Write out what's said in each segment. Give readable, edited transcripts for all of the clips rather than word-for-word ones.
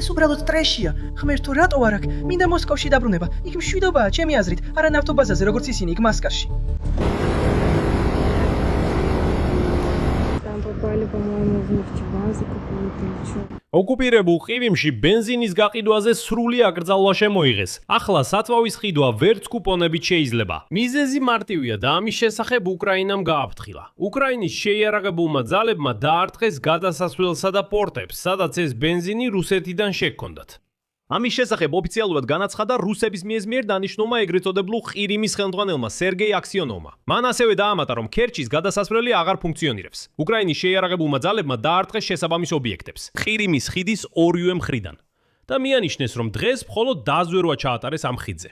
ეს უბრალოდ ტრეშია. ღმერთო, რატო არ აქ? მინდა მოსკოვში დაბრუნება. იქ მშვიდობაა, ჩემი აზრით, არა ნავთობაზაზე, როგორც ისინი იქ მასკაში. Попали, по-моему, в нефтебазу какую-то или что. ოკუპირებულ ყირიმში ბენზინის გაყიდვაზე სრული აკრძალვა შემოიღეს. ახლა საწვავის ყიდვა ვერც კუპონებით შეიძლება. მიზეზი მარტივია და ამის შესახებ უკრაინამ გააფრთხილა. უკრაინის შეიარაღებულმა ძალებმა დაარტყეს გადასასვლელსა და პორტებს, სადაც ეს ბენზინი რუსეთიდან შეჰქონდათ. ამის შესახებ ოფიციალურად განაცხადა რუსების მიერ დანიშნულმა ეგრეთ წოდებულ ყირიმის ხელმძღვანელმა სერგეი აქსიონოვმა. მან ასევე დაამატა, რომ ქერჩის გადასასვლელი აღარ ფუნქციონირებს. უკრაინის შეიარაღებულმა ძალებმა დაარტყეს შესაბამის ობიექტებს. ყირიმის ხიდის ორივე მხრიდან. და მიანიშნეს, რომ დღეს მხოლოდ დაზვერვა ჩაატარეს ამ ხიდზე.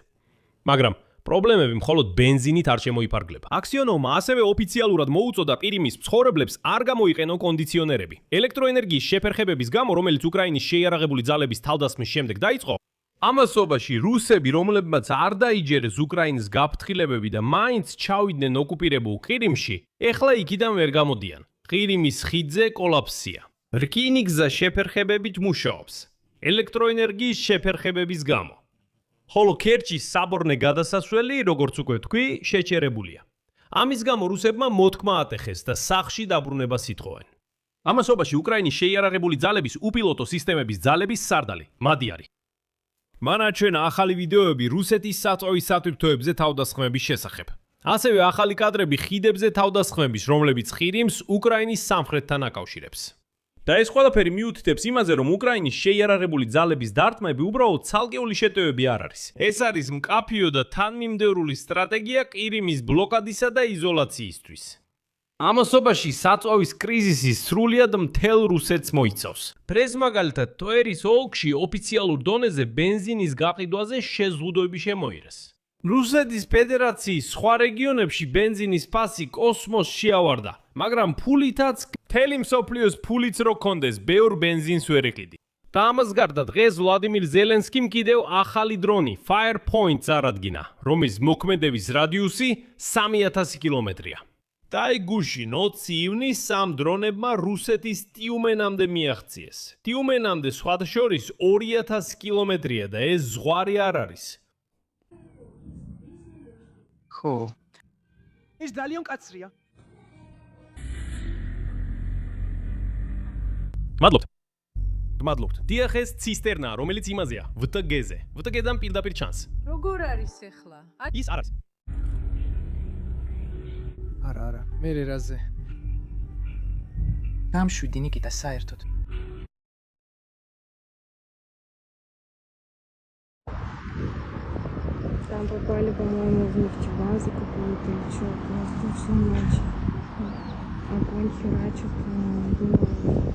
მაგრამ პრობლემები მხოლოდ ბენზინით არ შემოიფარგლება. აქსიონოვმა ასევე ოფიციალურად მოუწოდა ყირიმის მცხოვრებლებს არ გამოიყენონ კონდიციონერები. ელექტროენერგიის შეფერხებების გამო, რომელიც უკრაინის შეიარაღებული ძალების თავდასხმის შემდეგ დაიწყო, ამასობაში რუსები, რომლებმაც არ დაიჯერეს უკრაინის გაფრთხილებები და მაინც ჩავიდნენ ოკუპირებულ ყირიმში, ეხლა იქიდან ვერ გამოდიან. ყირიმის ხიდზე კოლაფსია. რკინიგზა შეფერხებებით მუშაობს. ელექტროენერგიის შეფერხებების გამო. ხოლო ქერჩის საბორნე გადასასვლელი, როგორც უკვე თქვი, შეჩერებულია. ამის გამო რუსებმა მოთქმა ატეხეს და სახლში დაბრუნებას ითხოვენ. ამასობაში უკრაინის შეიარაღებული ძალების უპილოტო სისტემების ძალების სარდალი, მადიარი. მან აჩვენა ახალი ვიდეოები რუსეთის საწვავის სათვირთოებზე თავდასხმების შესახებ. ასევე ახალი კადრები ხიდებზე თავდასხმების, რომლებიც ყირიმს უკრაინის სამხრეთთან აკავშირებს. და ეს ყველაფერი მიუთითებს იმაზე, რომ უკრაინის შეიარაღებული ძალების დარტყმები უბრალოდ ცალკეული შეტევები არ არის. ეს არის მკაფიო და თანმიმდევრული სტრატეგია ყირიმის ბლოკადისა და იზოლაციისთვის. ამასობაში საწვავის კრიზისი სრულიად მთელ რუსეთს მოიცავს. პრეზმაგალითად ტვერის ოლქში ოფიციალურ დონეზე ბენზინის გაყიდვაზე შეზღუდვები შემოიღეს. რუსეთის ფედერაციის სხვა რეგიონებში ბენზინის ფასი კოსმოსს შეავარდა, მაგრამ ფულითაც მთელი მსოფლიოს ფულიც რო კონდეს, ბევრ ბენზინს ვერ ეყიდი. და ამას გარდა დღეს ვლადიმირ ზელენსკიმ კიდევ ახალი დრონი Firepoint წარადგინა, რომლის მოქმედების რადიუსი 3000 კილომეტრია. დაიგუშინ 20 ივნისს ამ დრონებმა რუსეთის ტიუმენამდე მიაღწიეს. ტიუმენამდე სხვადასხვის 2000 კილომეტრია და ეს ზღვარი არ არის. ხო. ეს ძალიან კაცრია. მადლობთ. დიახ, ეს ცისტერნაა, რომელიც იმაზეა, VTG-ზე. VTG-დან პირდაპირ ჩანს. როგორ არის ახლა? ის არ არის. არა. მე რაზე. გამშვიდი ნიკიტა საერთოდ. Там попали, по-моему, в нефтебазу какую-то или что. Просто всю ночь. Огонь херачит. Думала,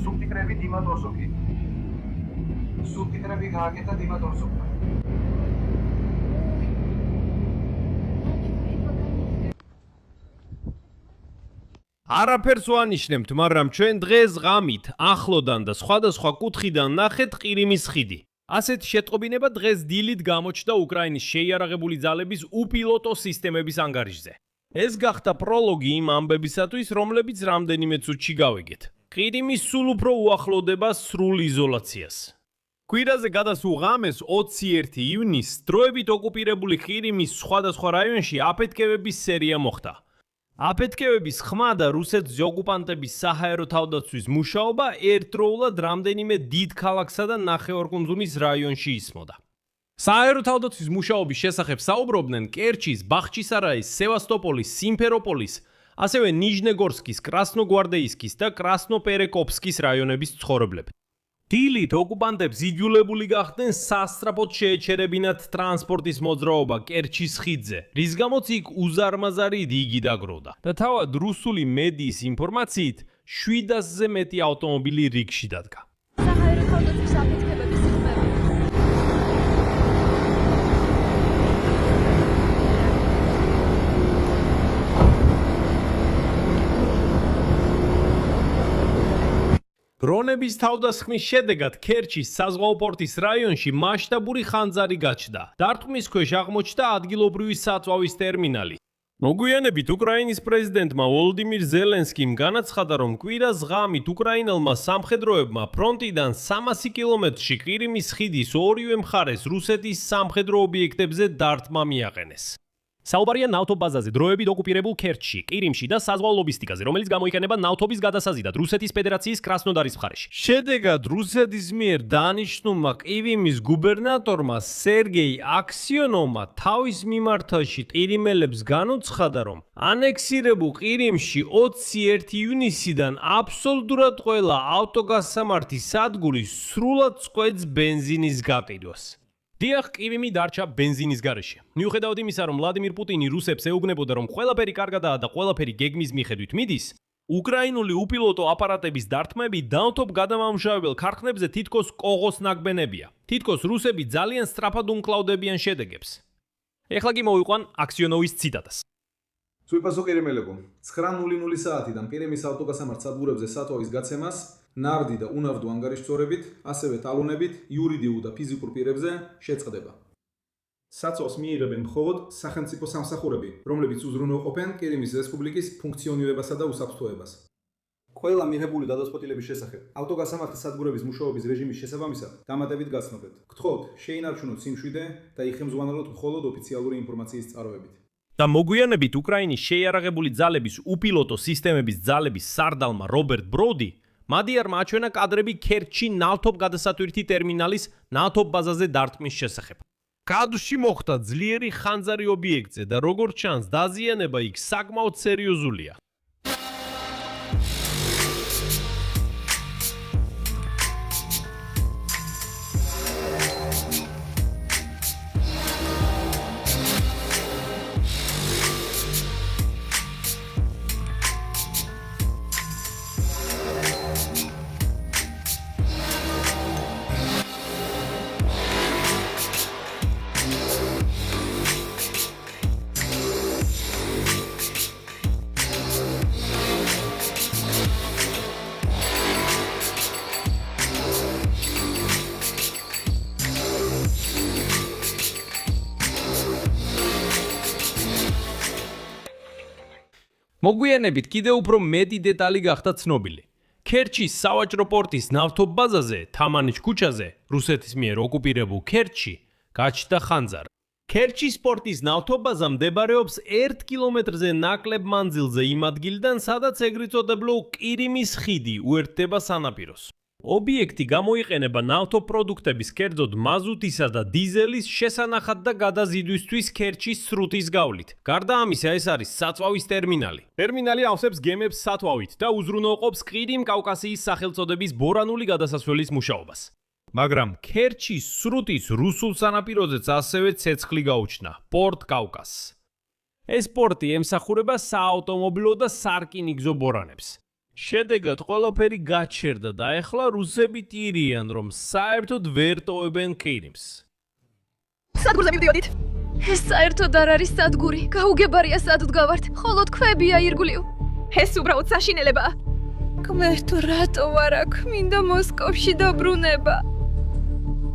Subtitrები დიმატორსოკი. Subtitrები გააკეთა დიმატორსოკმა. არაფერს ვანიშნებთ, მაგრამ ჩვენ დღეს ღამით ახლოდან და სხვადასხვა კუთხიდან ნახეთ ყირიმის ხიდი. ასეთი შეტყობინება დღეს დილით გამოჩნდა უკრაინის შეიარაღებული ძალების უპილოტო სისტემების ანგარიშზე. ეს გახდა პროლოგი იმ ამბებისათვის, რომლებიც რამდენიმე წუთში გავიგეთ. ყირიმი სულ უფრო უახლოვდება სრულ იზოლაციას. კვირაზე გადასულ ღამეს 21 ივნისს დროებით ოკუპირებული ყირიმის სხვადასხვა რაიონში აფეთქებების სერია მოხდა. აფეთქებების ხმა და რუსეთის ოკუპანტების საჰაერო თავდაცვის მუშაობა ერთდროულად რამდენიმე დიდ ქალაქსა და ნახევარკუნძულის რაიონში ისმოდა. საჰაერო თავდაცვის მუშაობის შესახებ საუბრობდნენ კერჩის, ბახჩისარაის, სევასტოპოლის, სიმფეროპოლის, ასევე ნიჟნეგორსკის, კრასნოგვარდეისკის და კრასნოპერეკოპსკის რაიონების მცხოვრებლები. დილით ოკუპანტებს იძულებული გახდნენ სასწრაფოდ შეეჩერებინათ ტრანსპორტის მოძრაობა კერჩის ხიდზე, რის გამოც იქ უზარმაზარი რიგი დაგროვდა. და თავად რუსული მედიის ინფორმაციით 700-ზე მეტი ავტომობილი რიგში დადგა. საჰაერო თავდაცვის აფეთქებების სისტემები. დრონების თავდასხმის შედეგად ქერჩის საზღვაო პორტის რაიონში მასშტაბური ხანძარი გაჩნდა. დარტყმის ქვეშ აღმოჩნდა ადგილობრივი საწვავის ტერმინალი. მოგვიანებით უკრაინის პრეზიდენტმა ვოლოდიმირ ზელენსკიმ განაცხადა, რომ კვირას ღამით უკრაინელმა სამხედროებმა ფრონტიდან 300 კილომეტრში ყირიმის ხიდის ორივე მხარეს რუსეთის სამხედრო ობიექტებზე დარტყმა მიაყენეს. საუბარია ნავთობ ბაზაზე, დროებით ოკუპირებულ ქერჩში, ყირიმში და საზღვაო ლოგისტიკაზე, რომელიც გამოიყენება ნავთობის გადასაზიდად რუსეთის ფედერაციის კრასნოდარის მხარეში. შედეგად რუსეთის მიერ დანიშნულმა ყივიმის გუბერნატორმა სერგეი აქსიონოვმა თავის მიმართვაში ყირიმელებს განუცხადა, რომ ანექსირებულ ყირიმში 21 ივნისიდან აბსოლუტურად ყველა ავტოგასამართის სადგური სრულად წყვეტს ბენზინის გაყიდვას. დიახ, ყივიმი დარჩა ბენზინის გარეშე. მიუხედავად იმისა, რომ ვლადიმირ პუტინი რუსებს ეუბნებოდა, რომ ყველაფერი კარგადაა და ყველაფერი გეგმის მიხედვით მიდის, უკრაინული უპილოტო აპარატების დარტყმები ნავთობ გადამამუშავებელ ქარხნებზე თითქოს კოღოს ნაგბენებია. თითქოს რუსები ძალიან სწრაფად უმკლავდებიან შედეგებს. ეხლა კი მოვიყვან აქსიონოვის ციტატას. სუიპასო ყირიმელებო, 9:00 საათიდან ყირიმის ავტოგასამართ სადგურებზე სათვალის გაცემას ნარდი და უნარდო ანგარიშწორებით, ასევე ტალონებით იურიდიულ და ფიზიკურ პირებზე შეწყდება. საწვავს მიიღებენ მხოლოდ სახელმწიფო სამსახურები, რომლებიც უზრუნველყოფენ ყირიმის რესპუბლიკის ფუნქციონირებასა და უსაფრთხოებას. ყველა მიღებული გადაწყვეტილების შესახებ ავტოგასამართის სადგურების მუშაობის რეჟიმის შესაბამისად დამატებით გაცნობეთ. გთხოვთ, შეინარჩუნოთ სიმშვიდე და იხემძღვანელოთ მხოლოდ ოფიციალური ინფორმაციის წყაროებით. და მოგვიანებით უკრაინის შეიარაღებული ძალების უპილოტო სისტემების ძალების სარდალმა რობერტ ბროდი მადიარმა აჩვენა კადრები ქერჩში ნავთობ გადასატვირთი ტერმინალის ნავთობ ბაზაზე დარტყმის შესახებ. კადრში მოხდა ძლიერი ხანძარი ობიექტზე და როგორც ჩანს, დაზიანება იქ საკმაოდ სერიოზულია. მოგვიანებით კიდევ უფრო მეტი დეტალი გახდა ცნობილი. ქერჩის სავაჭრო პორტის ნავთობ ბაზაზე, თამანიშ ქუჩაზე, რუსეთის მიერ ოკუპირებულ ქერჩში, გაჩნდა ხანძარი. ქერჩის პორტის ნავთობ ბაზა მდებარეობს 1 კილომეტრზე ნაკლებ მანძილზე იმ ადგილიდან, სადაც ეგრეთ წოდებულ ყირიმის ხიდი უერთდება სანაპიროს. ობიექტი გამოიყენება ნავთობ პროდუქტების, კერძოდ მაზუტისა და დიზელის შესანახად და გადაზიდვისთვის ქერჩის სრუტის გავლით. გარდა ამისა, ეს არის საწვავის ტერმინალი. ტერმინალი ავსებს გემებს სათვალით და უზრუნველყოფს ყირიმ კავკასიის სახელწოდების ბორანული გადასასვლელის მუშაობას. მაგრამ ქერჩის სრუტის რუსულ სანაპიროზეც ასევე ცეცხლი გაუჩნდა, პორტ კავკასს. ეს პორტი ემსახურება საავტომობილო და სარკინიგზო ბორანებს. შედეგად ყველაფერი გაჩერდა და ეხლა რუსები ტირიან, რომ საერთოდ ვერ ტოვებენ ყირიმს. სადგურზე მივდიოდით. ეს საერთოდ არ არის სადგური. გაუგებარია სად ვდგავართ. ხოლო თქვებია ირგვლივ. ეს უბრალოდ საშინელებაა. გმერთო, რატო არ აქ? მინდა მოსკოვში დაბრუნება.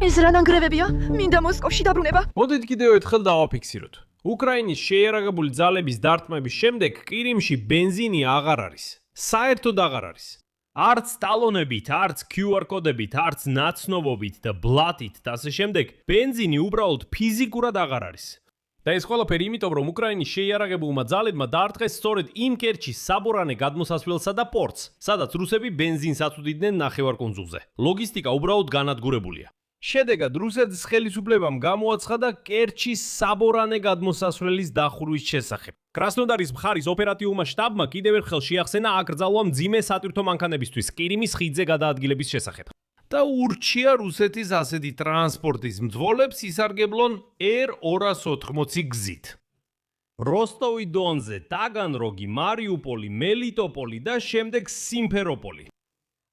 ეს რა ნანგრევებია? მინდა მოსკოვში დაბრუნება. მოდით კიდევ ერთხელ დავაფიქსიროთ. უკრაინის შეიარაღებული ძალების დარტყმების შემდეგ ყირიმში ბენზინი აღარ არის. საერთოდ აღარ არის. არც ტალონებით, არც QR კოდებით, არც ნაცნობობით და ბლათით და ასე შემდეგ, ბენზინი უბრალოდ ფიზიკურად აღარ არის. და ეს ყველაფერი იმიტომ, რომ უკრაინის შეიარაღებულმა ძალებმა დაარტყეს სწორედ იმ კერჩის საბორანე გადმოსასვლელსა და პორტს, სადაც რუსები ბენზინს აწვდიდნენ ნახევარკუნძულზე. ლოგისტიკა უბრალოდ განადგურებულია. შედეგად რუსეთის ხელისუფლებამ გამოაცხადა კერჩის საბორანე გადმოსასვლელის დახურვის შესახებ. კრასნოდარის მხარის ოპერატიულმა შტაბმა კიდევ ერთხელ შეახსენა აკრძალვა მძიმე სატვირთო მანქანებისთვის ყირიმის ხიდზე გადაადგილების შესახებ. და ურჩია რუსეთის ასეთი ტრანსპორტის მძღოლებს ისარგებლონ R-280 გზით. როსტოვი დონზე, ტაგანროგი, მარიუპოლი, მელიტოპოლი და შემდეგ სიმფეროპოლი.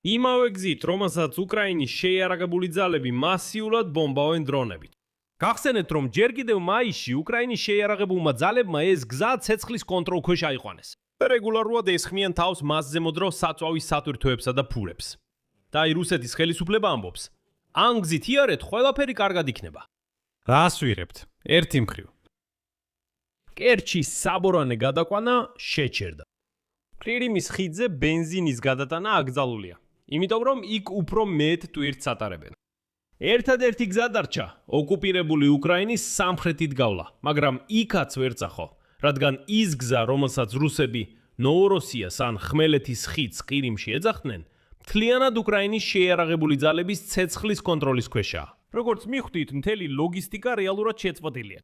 იმავე გზით, რომელსაც უკრაინის შეიარაღებული ძალები მასიურად ბომბავენ დრონებით. გახსენეთ, რომ ჯერ კიდევ მაისში უკრაინის შეიარაღებულმა ძალებმა ეს გზა ცეცხლის კონტროლქვეშ აიყვანეს. და რეგულარულად ესხმიან თავს მასზე მოდრო საწვავის სატვირთოებსა და ფურებს. და აი რუსეთის ხელისუფლება ამბობს: "ან გზით იარეთ, ყველაფერი კარგად იქნება." რას ვიღებთ? ერთი მხრივ. კერჩის საბორანე გადაყვანა შეჩერდა. ყირიმის ხიდზე ბენზინის გადატანა აკრძალულია, იმიტომ რომ იქ უფრო მეტ ტვირთს ატარებენ. ერთადერთი გზა დარჩა ოკუპირებული უკრაინის სამხრეთით გავლა, მაგრამ იქაც ვერ წახო, რადგან ის გზა, რომელსაც რუსები ნოვოროსიას ან ხმელეთის ხიდს ყირიმში ეძახდნენ, მთლიანად უკრაინის შეიარაღებული ძალების ცეცხლის კონტროლის ქვეშაა. როგორც მიხვდით, მთელი ლოგისტიკა რეალურად შეწყვეტილია.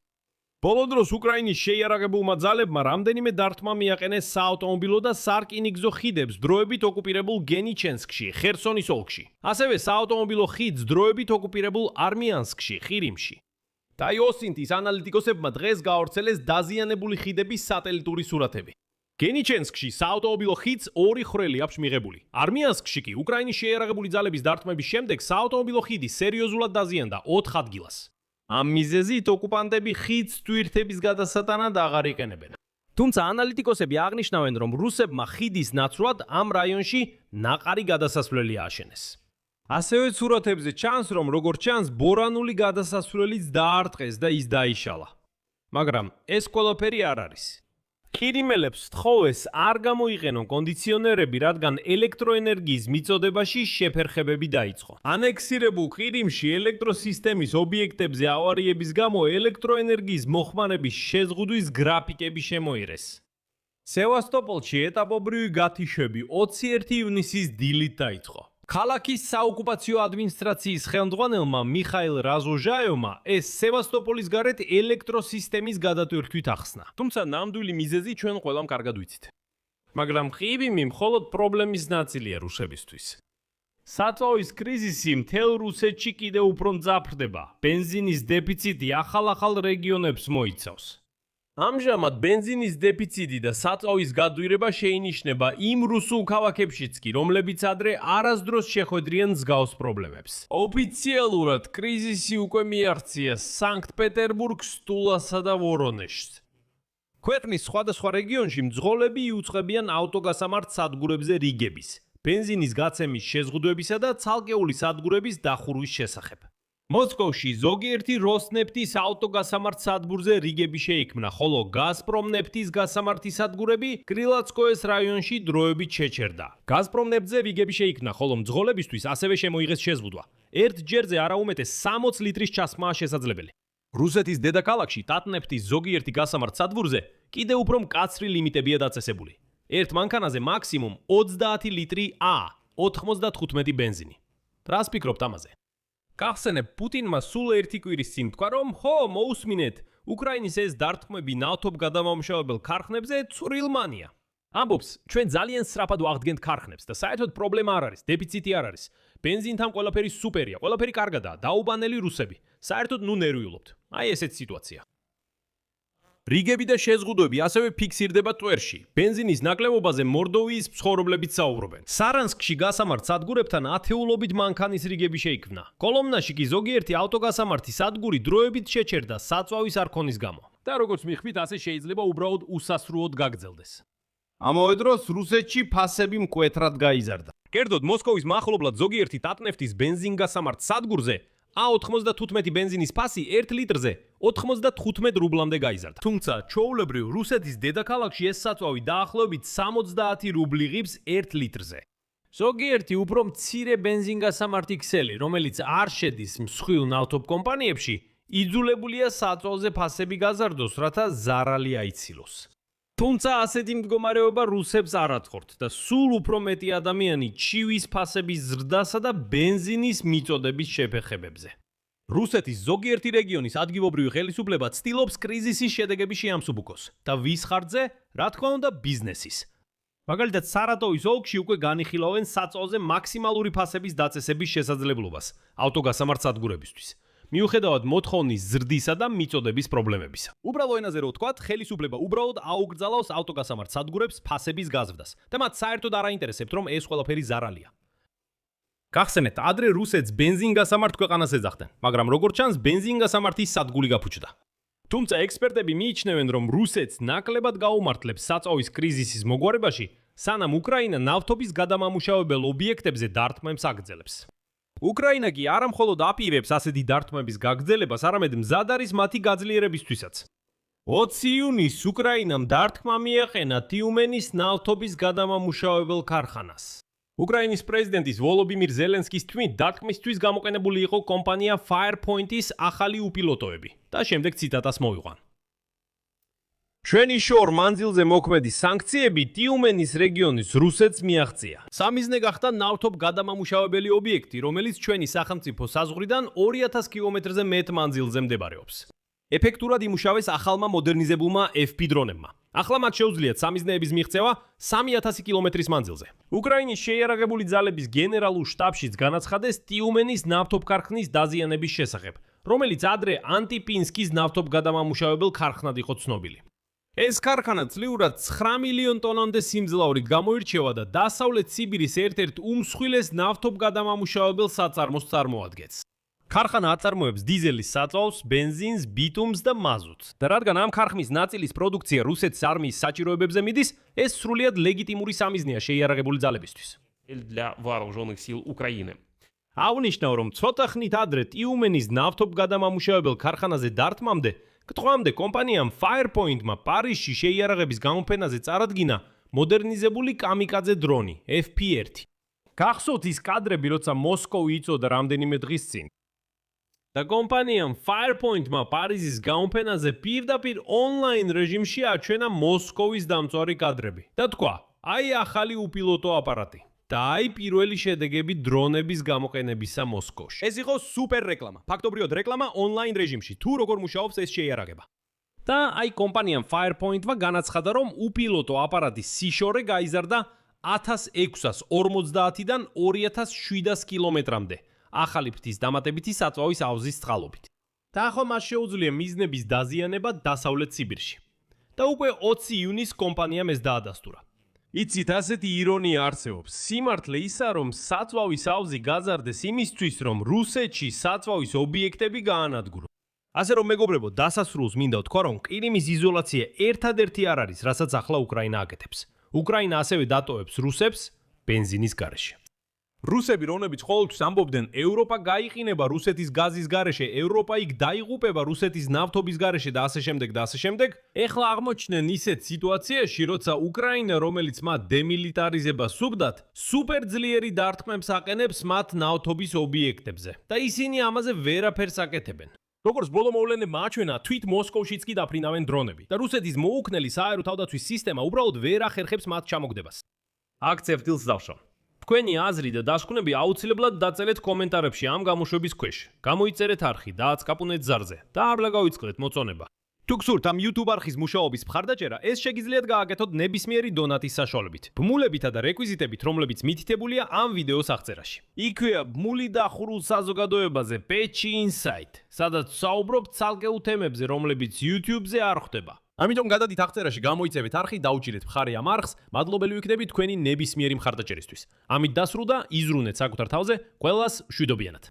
ბოლო დროს უკრაინის შეიარაღებულმა ძალებმა რამდენიმე დარტყმა მიაყენეს საავტომობილო და სარკინიგზო ხიდებს დროებით ოკუპირებულ გენიჩენსკში, ხერსონის ოლქში. ასევე საავტომობილო ხიდს დროებით ოკუპირებულ არმიანსკში, ყირიმში. და ოსინთის ანალიტიკოსებმა დღეს გაავრცელეს დაზიანებული ხიდების სატელიტური სურათები. გენიჩენსკში საავტომობილო ხიდს 2 ხვრელი აქვს მიღებული. არმიანსკში კი უკრაინის შეიარაღებული ძალების დარტყმების შემდეგ საავტომობილო ხიდი სერიოზულად დაზიანდა 4 ადგილას. ამ მიზეზით ოკუპანტები ხიდს ტვირთების გადასატანად აღარ იყენებენ. თუმცა ანალიტიკოსები აღნიშნავენ, რომ რუსებმა ხიდის ნაცვლად ამ რაიონში ნაყარი გადასასვლელი ააშენეს. ასევე სურათებზე ჩანს, რომ როგორც ჩანს, ბორანული გადასასვლელიც დაარტყეს და ის დაიშალა. მაგრამ ეს ყველაფერი არ არის. ყირიმელებს თხოვეს არ გამოიყენონ კონდიციონერები, რადგან ელექტროენერგიის მიწოდებაში შეფერხებები დაიწყო. ანექსირებულ ყირიმში ელექტროსისტემის ობიექტებზე ავარიების გამო ელექტროენერგიის მოხმარების შეზღუდვის გრაფიკები შემოიღეს. სევასტოპოლში ეტაპობრივი გათიშები 21 ივნისის დილით დაიწყო. ქალაქის საოკუპაციო ადმინისტრაციის ხელმძღვანელმა მიხაილ რაზოჟაევმა ეს სევასტოპოლის გარეთ ელექტროსისტემის გადატვირთვით ახსნა. თუმცა ნამდვილი მიზეზი ჩვენ ყველამ კარგად ვიცით. მაგრამ ყივიმი მხოლოდ პრობლემის ნაწილია რუსებისთვის. საწვავის კრიზისი მთელ რუსეთში კიდევ უფრო მძაფრდება. ბენზინის დეფიციტი ახალ რეგიონებს მოიცავს. ამჟამად ბენზინის დეფიციტი და საწვავის გადვირება შეინიშნება იმ რუსულ ქალაქებშიც კი, რომლებიც ადრე არასდროს შეხვედრიან მსგავს პრობლემებს. ოფიციალურად კრიზისი უკვე მიაღწია სანქტ-პეტერბურგს, ტულასა და ვორონეჟს. ქვეყნის სხვადასხვა რეგიონში მძღოლები იუწყებიან ავტოგასამართ სადგურებზე რიგების, ბენზინის გაცემის შეზღუდვებისა და ცალკეული სადგურების დახურვის შესახებ. მოსკოვში ზოგიერთი როსნეფტის ავტოგასამართ სადგურზე რიგები შეიქმნა, ხოლო გაზპრომნეფტის გასამართი სადგურები კრილაცკოეს რაიონში დროებით შეჩერდა. გაზპრომნეფტზე რიგები შეიქმნა, ხოლო მძღოლებისთვის ასევე შემოიღეს შეზღუდვა. ერთ ჯერზე არაუმეტეს 60 ლიტრის ჩასხმაა შესაძლებელი. რუსეთის დედაქალაქში ტატნეფტის ზოგიერთი გასამართ სადგურზე კიდევ უფრო მკაცრი ლიმიტებია დაწესებული. ერთ მანქანაზე მაქსიმუმ 30 ლიტრი ა, 95 ბენზინი. რას ფიქრობთ ამაზე? გახსენებ, პუტინმა სულ ერთი კვირის წინ თქვა, რომ ხო, მოусმინეთ, უკრაინის ეს დარტყმები ნავთობგადამამუშავებელ ქარხნებზე ცვრილმანია. ამბობს, ჩვენ ძალიან სწრაფად ვაღდგენთ ქარხნებს და საერთოდ პრობლემა არ არის, დეფიციტი არ არის. ბენზინთან ყველაფერი სუპერია, ყველაფერი კარგადაა, დაუბანელი რუსები. საერთოდ ნუ ნერვიულობთ. აი ესეთ სიტუაცია. რიგები და შეზღუდვები ასევე ფიქსირდება ტვერში. ბენზინის ნაკლებობაზე მორდოვიის მცხოვრებლებიც საუბრობენ. სარანსკში გასამართ სადგურებთან ათეულობით მანქანის რიგები შეიქმნა. კოლომნაში კი ზოგიერთი ავტოგასამართი სადგური დროებით შეჩერდა საწვავის არ ქონის გამო. და როგორც მიხვდით, ასე შეიძლება უბრალოდ უსასრულოდ გაგრძელდეს. ამავე დროს რუსეთში ფასები მკვეთრად გაიზარდა. კერძოდ მოსკოვის მახლობლად ზოგიერთი ტატნეფტის ბენზინგასამართ სადგურზე A95 ბენზინის ფასი 1 litrზე 95 რუბლამდე გაიზარდა. თუმცა, ჩვეულებრივ რუსეთის დედაქალაქში ეს საწვავი დაახლოებით 70 რუბლი ღირს 1 litrზე. ზოგიერთი უფრო მცირე ბენზინგასამართი ქსელი, რომელიც არ შედის მსხვილ ნავთობ კომპანიებში, იძულებულია საწვავზე ფასები გაზარდოს, რათა ზარალი აიცილოს. თუმცა ასეთი მდგომარეობა რუსებს არ ათხოვთ და სულ უფრო მეტი ადამიანი ჩივის ფასების ზრდასა და ბენზინის მიწოდების შეფერხებებზე. რუსეთის ზოგიერთი რეგიონის ადგილობრივი ხელისუფლება ცდილობს კრიზისის შედეგები შეამსუბუქოს და ვის ხარჯზე? რა თქმა უნდა, ბიზნესის. მაგალითად, სარატოვის ოლქში უკვე განიხილავენ საწვავზე მაქსიმალური ფასების დაწესების შესაძლებლობას ავტოგასამართ სადგურებისთვის. მიუხედავად მოთხოვნის ზრდისა და მიწოდების პრობლემებისა. უბრალო ენაზე რო ვთქვათ, ხელისუფლება უბრალოდ აუკრძალავს ავტოგასამართ სადგურებს ფასების გაზრდას და მათ საერთოდ არ აინტერესებთ, რომ ეს ყველაფერი ზარალია. გახსენეთ, ადრე რუსეთს ბენზინგასამართ ქვეყანას ეძახდნენ, მაგრამ როგორც ჩანს, ბენზინგასამართის სადგური გაფუჭდა. თუმცა ექსპერტები მიიჩნევენ, რომ რუსეთს ნაკლებად გაუმართლებს საწვავის კრიზისის მოგვარებაში სანამ უკრაინა ნავთობის გადამამუშავებელ ობიექტებზე დარტყმებს აგრძელებს. უკრაინა კი არა მხოლოდ აპირებს ასეთი დარტყმების გაგრძელებას, არამედ მზად არის მათი გაძლიერებისთვისაც. 20 ივნისს უკრაინამ დარტყმა მიაყენა ტიუმენის ნავთობის გადამამუშავებელ ქარხანას. უკრაინის პრეზიდენტის ვოლოდიმირ ზელენსკის თქმით, დარტყმისთვის გამოყენებული იყო კომპანია Firepoint-ის ახალი უპილოტოები და შემდეგ ციტატას მოვიყვან. ჩვენი შორ მანძილზე მოქმედი სანქციები ტიუმენის რეგიონის რუსეთს მიაღწია. სამიზნე გახდა ნავთობ გადამამუშავებელი ობიექტი, რომელიც ჩვენი სახელმწიფო საზღვრიდან 2000 კილომეტრზე მეტ მანძილზე მდებარეობს. ეფექტურად იმუშავეს ახალმა მოდერნიზებულმა FP დრონებმა. ახლა მათ შეუძლიათ სამიზნეების მიღწევა 3000 კილომეტრის მანძილზე. უკრაინის შეიარაღებული ძალების გენერალურ შტაბშიც განაცხადეს ტიუმენის ნავთობ ქარხნის დაზიანების შესახებ, რომელიც ადრე ანტიპინსკის ნავთობ გადამამუშავებელ ქარხნად იყო ცნობილი. ეს ქარხანა წლიურად 9 მილიონ ტონამდე სიმძლავრით გამოირჩევა და დასავლეთ სიბირის ერთ-ერთ უმსხვილეს ნავთობ გადამამუშავებელ საწარმოს წარმოადგენს. ქარხანა აწარმოებს დიზელის საწვავს, бенზინს, ბიტუმს და მაზუტს. და რადგან ამ ქარხნის ნაწილის პროდუქცია რუსეთის არმიის საჭიროებებზე მიდის, ეს სრულიად ლეგიტიმური სამიზნეა შეიარაღებული ძალებისთვის. для вооруженных сил Украины. აღნიშნავ, რომ ცოტა ხნით ადრე ტიუმენის ნავთობ გადამამუშავებელ ქარხანაზე დარტყმამდე, კითხვამდე კომპანიამ Firepoint-მა პარიზში შეიარაღების გამოფენაზე წარადგინა მოდერნიზებული კამიკაძე დრონი FP1. გახსოვთ ის კადრები, როცა მოსკოვი იწოდა რამდენიმე დღის წინ. და კომპანიამ Firepoint-მა პარიზის გამოფენაზე პირდაპირ ონლაინ რეჟიმში აჩვენა მოსკოვის დამწვარი კადრები. და თქვა, აი ახალი უპილოტო აპარატი. და აი პირველი შედეგები დრონების გამოყენებისა მოსკოვში. ეს იყო სუპერ რეკლამა. ფაქტობრივად რეკლამა ონლაინ რეჟიმში. თუ როგორ მუშაობს ეს შეიარაღება. და აი კომპანიამ Firepoint-მა განაცხადა, რომ უპილოტო აპარატის სიშორე გაიზარდა 1650-დან 2700 კილომეტრამდე. ახალი ფრთის დამატებითი საწვავის ავზის წყალობით. და ახლა მას შეუძლია მიზნების დაზიანება დასავლეთ სიბირში. და უკვე 20 ივნისს კომპანიამ ეს დაადასტურა. იცით, ასეთი ირონია არსებობს. სიმართლე ისა, რომ საწვავის ავზი გაზარდეს იმისთვის, რომ რუსეთში საწვავის ობიექტები გაანადგუროს. ასე რომ მეგობრებო, დასასრულს მინდა ვთქვა, რომ ყირიმის იზოლაცია ერთადერთი არ არის, რასაც ახლა უკრაინა აკეთებს. უკრაინა ასევე დატოვებს რუსებს бенზინის გარეშე. რუსები რომლებიც ყოველთვის ამბობდნენ, ევროპა გაიყინება რუსეთის გაზის გარეშე, ევროპა იქ დაიღუპება რუსეთის ნავთობის გარეშე და ასე შემდეგ და ასე შემდეგ, ეხლა აღმოჩნდნენ ისეთ სიტუაციაში, როცა უკრაინა, რომელიც მათ დემილიტარიზებას უგდათ, სუპერძლიერი დარტყმებს აყენებს მათ ნავთობის ობიექტებზე და ისინი ამაზე ვერაფერს აკეთებენ. როგორც ბოლო მოვლენებმა აჩვენა, თვით მოსკოვშიც კი დაფრინავენ დრონები და რუსეთის მოუქნელი საერო თავდაცვის სისტემა უბრალოდ ვერ ახერხებს მათ ჩამოგდებას. აქ წერტილს დავშავ. თქვენი აზრი და დასკვნები აუცილებლად დაწელეთ კომენტარებში ამ გამოშვების ქვეშ. გამოიწერეთ არხი, დააცკაპუნეთ ზარზე და არ ლაგავიწყდეთ მოწონება. თუ გსურთ ამ YouTube არხის მუშაობის მხარდაჭერა, ეს შეგიძლიათ გააკეთოთ ნებისმიერი დონატის საშუალებით. ბმულებითა და რეკვიზიტებით, რომლებიც მითითებულია ამ ვიდეოს აღწერაში. იქვეა ბმული დახურულ საზოგადოებაზე Patchy Insight, სადაც საუბრობთ ცალკეულ თემებზე, რომლებიც YouTube-ზე არ ხვდება. ამიტომ გადადით აღწერაში, გამოიწევეთ არხი, დაუჭირეთ მხარი ამ არხს, მადლობელი ვიქნებით თქვენი ნებისმიერი მხარდაჭერისთვის. ამით დასრულდა, იზრუნეთ საკუთარ თავზე, ყველას მშვიდობიანად.